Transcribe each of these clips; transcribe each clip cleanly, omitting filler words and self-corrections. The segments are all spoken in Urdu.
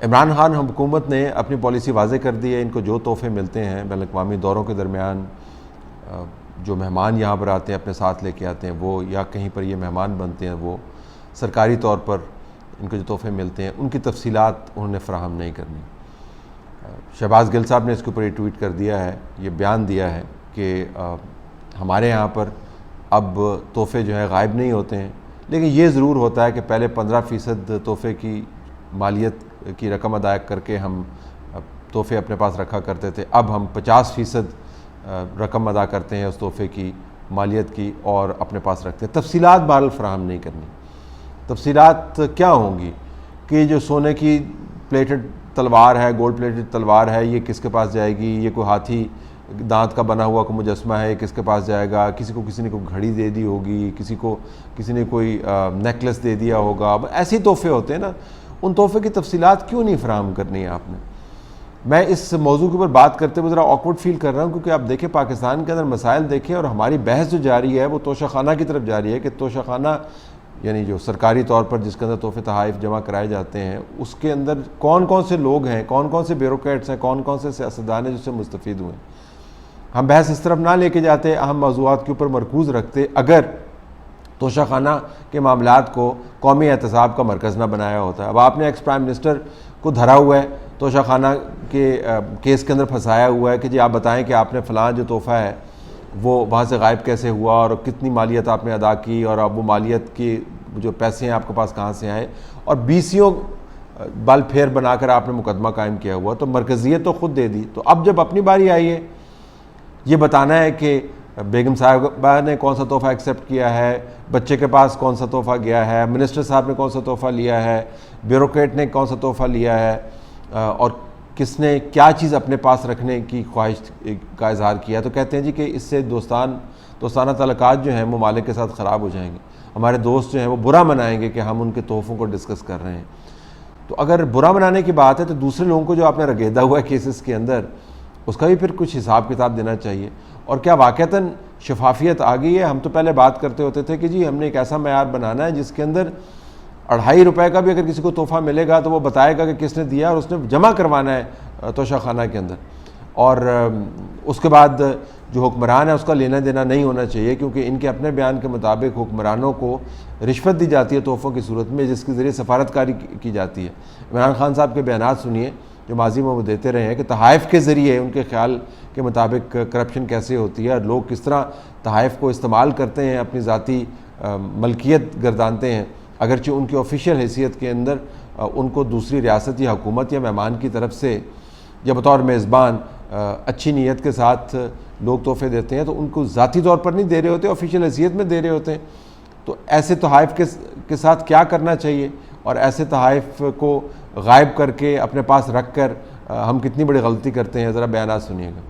عمران خان حکومت نے اپنی پالیسی واضح کر دی ہے، ان کو جو تحفے ملتے ہیں بین الاقوامی دوروں کے درمیان جو مہمان یہاں پر آتے ہیں اپنے ساتھ لے کے آتے ہیں وہ، یا کہیں پر یہ مہمان بنتے ہیں وہ، سرکاری طور پر ان کو جو تحفے ملتے ہیں ان کی تفصیلات انہوں نے فراہم نہیں کرنی۔ شہباز گل صاحب نے اس کے اوپر یہ ٹویٹ کر دیا ہے، یہ بیان دیا ہے کہ ہمارے یہاں پر اب تحفے جو ہیں غائب نہیں ہوتے ہیں، لیکن یہ ضرور ہوتا ہے کہ پہلے 15% تحفے کی مالیت کی رقم ادا کر کے ہم تحفے اپنے پاس رکھا کرتے تھے، اب ہم 50% رقم ادا کرتے ہیں اس تحفے کی مالیت کی اور اپنے پاس رکھتے ہیں۔ تفصیلات بہرحال فراہم نہیں کرنی۔ تفصیلات کیا ہوں گی کہ جو سونے کی پلیٹڈ تلوار ہے، گولڈ پلیٹڈ تلوار ہے، یہ کس کے پاس جائے گی؟ یہ کوئی ہاتھی دانت کا بنا ہوا کوئی مجسمہ ہے، کس کے پاس جائے گا؟ کسی نے کوئی گھڑی دے دی ہوگی، کسی نے کوئی نیکلس دے دیا ہوگا۔ ایسے تحفے ہوتے ہیں نا، ان تحفے کی تفصیلات کیوں نہیں فراہم کرنی ہے آپ نے؟ میں اس موضوع کے اوپر بات کرتے ہوئے ذرا آکورڈ فیل کر رہا ہوں، کیونکہ آپ دیکھیں پاکستان کے اندر مسائل دیکھیں اور ہماری بحث جو جاری ہے وہ توشہ خانہ کی طرف جاری ہے کہ توشہ خانہ یعنی جو سرکاری طور پر جس کے اندر تحفے تحائف جمع کرائے جاتے ہیں اس کے اندر کون کون سے لوگ ہیں، کون کون سے بیوروکریٹس ہیں، کون کون سے سیاستدان ہیں جس سے مستفید ہوئے ہیں۔ ہم بحث اس طرف نہ لے کے جاتے، اہم موضوعات کے اوپر مرکوز رکھتے، اگر توشہ خانہ کے معاملات کو قومی احتساب کا مرکز نہ بنایا ہوتا۔ اب آپ نے ایکس پرائم منسٹر کو دھرا ہوا ہے، توشہ خانہ کے کیس کے اندر پھنسایا ہوا ہے کہ جی آپ بتائیں کہ آپ نے فلاں جو تحفہ ہے وہ وہاں سے غائب کیسے ہوا اور کتنی مالیت آپ نے ادا کی، اور اب وہ مالیت کی جو پیسے ہیں آپ کے پاس کہاں سے آئے، اور BCO بل پھیر بنا کر آپ نے مقدمہ قائم کیا ہوا۔ تو مرکزیت تو خود دے دی، تو اب جب اپنی باری آئی ہے یہ بتانا ہے کہ بیگم صاحبہ نے کون سا تحفہ ایکسیپٹ کیا ہے، بچے کے پاس کون سا تحفہ گیا ہے، منسٹر صاحب نے کون سا تحفہ لیا ہے، بیوروکریٹ نے کون سا تحفہ لیا ہے، اور کس نے کیا چیز اپنے پاس رکھنے کی خواہش کا اظہار کیا، تو کہتے ہیں جی کہ اس سے دوستانہ تعلقات جو ہیں ممالک کے ساتھ خراب ہو جائیں گے، ہمارے دوست جو ہیں وہ برا منائیں گے کہ ہم ان کے تحفوں کو ڈسکس کر رہے ہیں۔ تو اگر برا منانے کی بات ہے تو دوسرے لوگوں کو جو آپ نے رگیدا ہوا ہے کیسز کے اندر اس کا بھی پھر کچھ حساب کتاب دینا چاہیے۔ اور کیا واقعتاً شفافیت آ گئی ہے؟ ہم تو پہلے بات کرتے ہوتے تھے کہ جی ہم نے ایک ایسا معیار بنانا ہے جس کے اندر 2.5 روپے کا بھی اگر کسی کو تحفہ ملے گا تو وہ بتائے گا کہ کس نے دیا اور اس نے جمع کروانا ہے توشہ خانہ کے اندر، اور اس کے بعد جو حکمران ہے اس کا لینا دینا نہیں ہونا چاہیے، کیونکہ ان کے اپنے بیان کے مطابق حکمرانوں کو رشوت دی جاتی ہے تحفوں کی صورت میں جس کے ذریعے سفارتکاری کی جاتی ہے۔ عمران خان صاحب کے بیانات سنیے جو ماضی میں وہ دیتے رہے ہیں کہ تحائف کے ذریعے ان کے خیال کے مطابق کرپشن کیسے ہوتی ہے اور لوگ کس طرح تحائف کو استعمال کرتے ہیں، اپنی ذاتی ملکیت گردانتے ہیں، اگرچہ ان کی آفیشیل حیثیت کے اندر ان کو دوسری ریاست یا حکومت یا مہمان کی طرف سے یا بطور میزبان اچھی نیت کے ساتھ لوگ تحفے دیتے ہیں تو ان کو ذاتی طور پر نہیں دے رہے ہوتے، آفیشیل حیثیت میں دے رہے ہوتے ہیں۔ تو ایسے تحائف کے ساتھ کیا کرنا چاہیے، اور ایسے تحائف کو غائب کر کے اپنے پاس رکھ کر ہم کتنی بڑی غلطی کرتے ہیں، ذرا بیانات سنیے گا۔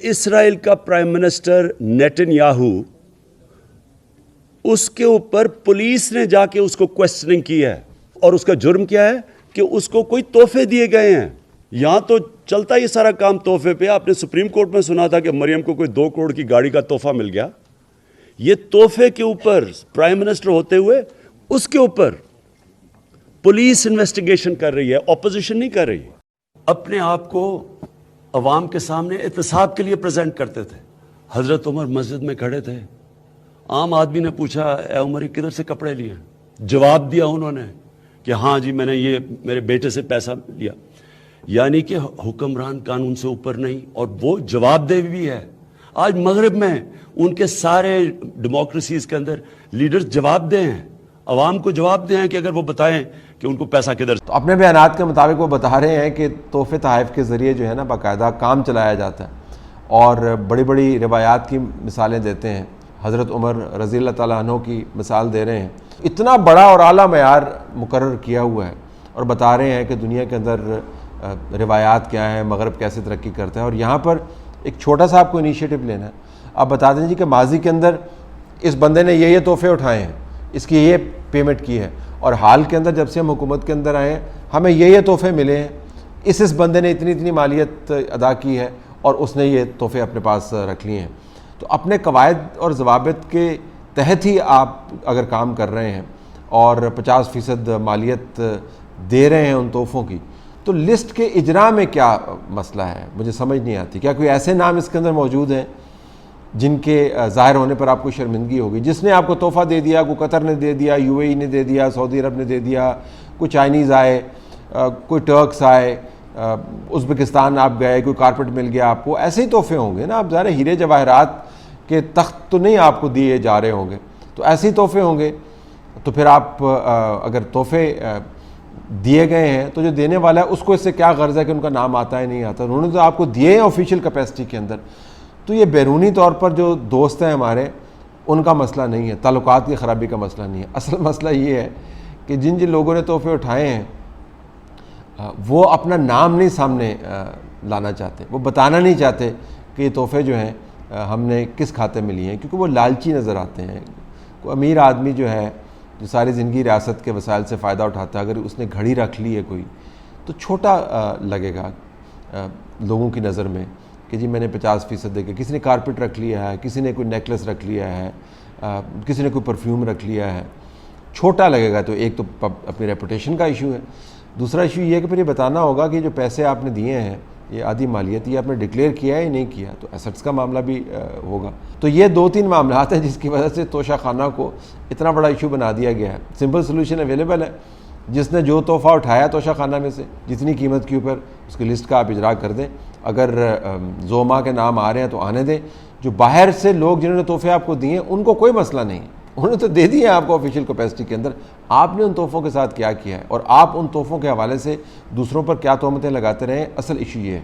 اسرائیل کا پرائم منسٹر نیتن یاہو، اس کے اوپر پولیس نے جا کے اس کو کوسچننگ کی ہے، اور اس کا جرم کیا ہے کہ اس کو کوئی تحفے دیے گئے ہیں۔ یہاں تو چلتا یہ سارا کام تحفے پہ۔ آپ نے سپریم کورٹ میں سنا تھا کہ مریم کو کوئی 2 کروڑ کی گاڑی کا تحفہ مل گیا۔ یہ تحفے کے اوپر پرائم منسٹر ہوتے ہوئے اس کے اوپر پولیس انویسٹیگیشن کر رہی ہے، اپوزیشن نہیں کر رہی۔ اپنے آپ کو عوام کے سامنے احتساب کے لیے پریزنٹ کرتے تھے۔ حضرت عمر مسجد میں کھڑے تھے، عام آدمی نے پوچھا اے عمر یہ کدھر سے کپڑے لیے؟ جواب دیا انہوں نے کہ ہاں جی میں نے یہ میرے بیٹے سے پیسہ لیا۔ یعنی کہ حکمران قانون سے اوپر نہیں، اور وہ جواب دہ بھی ہے۔ آج مغرب میں ان کے سارے ڈیموکریسیز کے اندر لیڈرز جواب دہ ہیں، عوام کو جواب دہ ہیں کہ اگر وہ بتائیں کہ ان کو پیسہ کدھر سے۔ تو اپنے بیانات کے مطابق وہ بتا رہے ہیں کہ تحفے تحائف کے ذریعے جو ہے نا باقاعدہ کام چلایا جاتا ہے، اور بڑی بڑی روایات کی مثالیں دیتے ہیں۔ حضرت عمر رضی اللہ تعالیٰ عنہ کی مثال دے رہے ہیں، اتنا بڑا اور اعلیٰ معیار مقرر کیا ہوا ہے، اور بتا رہے ہیں کہ دنیا کے اندر روایات کیا ہیں، مغرب کیسے ترقی کرتا ہے، اور یہاں پر ایک چھوٹا سا آپ کو انیشیٹو لینا ہے۔ آپ بتا دیں جی کہ ماضی کے اندر اس بندے نے یہ تحفے اٹھائے ہیں، اس کی یہ پیمنٹ کی ہے، اور حال کے اندر جب سے ہم حکومت کے اندر آئے ہیں ہمیں یہ تحفے ملے ہیں، اس بندے نے اتنی مالیت ادا کی ہے اور اس نے یہ تحفے اپنے پاس رکھ لیے ہیں۔ تو اپنے قواعد اور ضوابط کے تحت ہی آپ اگر کام کر رہے ہیں اور 50% مالیت دے رہے ہیں ان تحفوں کی، تو لسٹ کے اجرا میں کیا مسئلہ ہے مجھے سمجھ نہیں آتی. کیا کوئی ایسے نام اس کے اندر موجود ہیں جن کے ظاہر ہونے پر آپ کو شرمندگی ہوگی؟ جس نے آپ کو تحفہ دے دیا، کوئی قطر نے دے دیا، یو اے ای نے دے دیا، سعودی عرب نے دے دیا، کوئی چائنیز آئے، کوئی ٹرکس آئے، ازبکستان آپ گئے، کوئی کارپیٹ مل گیا آپ کو، ایسے ہی تحفے ہوں گے نا. آپ ظاہر ہیرے جواہرات کے تخت تو نہیں آپ کو دیے جا رہے ہوں گے، تو ایسے ہی تحفے ہوں گے. تو پھر آپ اگر تحفے دیے گئے ہیں تو جو دینے والا ہے اس کو اس سے کیا غرض ہے کہ ان کا نام آتا ہے نہیں آتا؟ انہوں نے تو آپ کو دیے ہیں آفیشیل کیپیسٹی کے اندر. تو یہ بیرونی طور پر جو دوست ہیں ہمارے، ان کا مسئلہ نہیں ہے، تعلقات کی خرابی کا مسئلہ نہیں ہے. اصل مسئلہ یہ ہے کہ جن لوگوں نے تحفے اٹھائے ہیں وہ اپنا نام نہیں سامنے لانا چاہتے، وہ بتانا نہیں چاہتے کہ یہ تحفے جو ہیں ہم نے کس کھاتے میں لیے ہیں، کیونکہ وہ لالچی نظر آتے ہیں. کوئی امیر آدمی جو ہے، جو ساری زندگی ریاست کے وسائل سے فائدہ اٹھاتا ہے، اگر اس نے گھڑی رکھ لی ہے کوئی، تو چھوٹا لگے گا لوگوں کی نظر میں کہ جی میں نے 50% دے کے. کسی نے کارپیٹ رکھ لیا ہے، کسی نے کوئی نیکلس رکھ لیا ہے، کسی نے کوئی پرفیوم رکھ لیا ہے، چھوٹا لگے گا. تو ایک تو اپنی ریپوٹیشن کا ایشو ہے، دوسرا ایشو یہ ہے کہ پھر یہ بتانا ہوگا کہ جو پیسے آپ نے دیے ہیں، یہ آدھی مالیت، یہ آپ نے ڈکلیئر کیا ہے یا نہیں کیا. تو ایسٹس کا معاملہ بھی ہوگا. تو یہ 2-3 معاملات ہیں جس کی وجہ سے توشہ خانہ کو اتنا بڑا ایشو بنا دیا گیا ہے. سمپل سلوشن اویلیبل ہے، جس نے جو تحفہ اٹھایا توشہ خانہ میں سے جتنی قیمت کے اوپر، اس کی لسٹ کا آپ اجرا کر دیں. اگر زوما کے نام آ رہے ہیں تو آنے دیں. جو باہر سے لوگ جنہوں نے تحفے آپ کو دیے ہیں ان کو کوئی مسئلہ نہیں ہے، انہوں نے تو دے دیے ہیں آپ کو آفیشیل کیپیسٹی کے اندر. آپ نے ان تحفوں کے ساتھ کیا کیا ہے اور آپ ان تحفوں کے حوالے سے دوسروں پر کیا تہمتیں لگاتے رہے، اصل ایشو یہ ہے.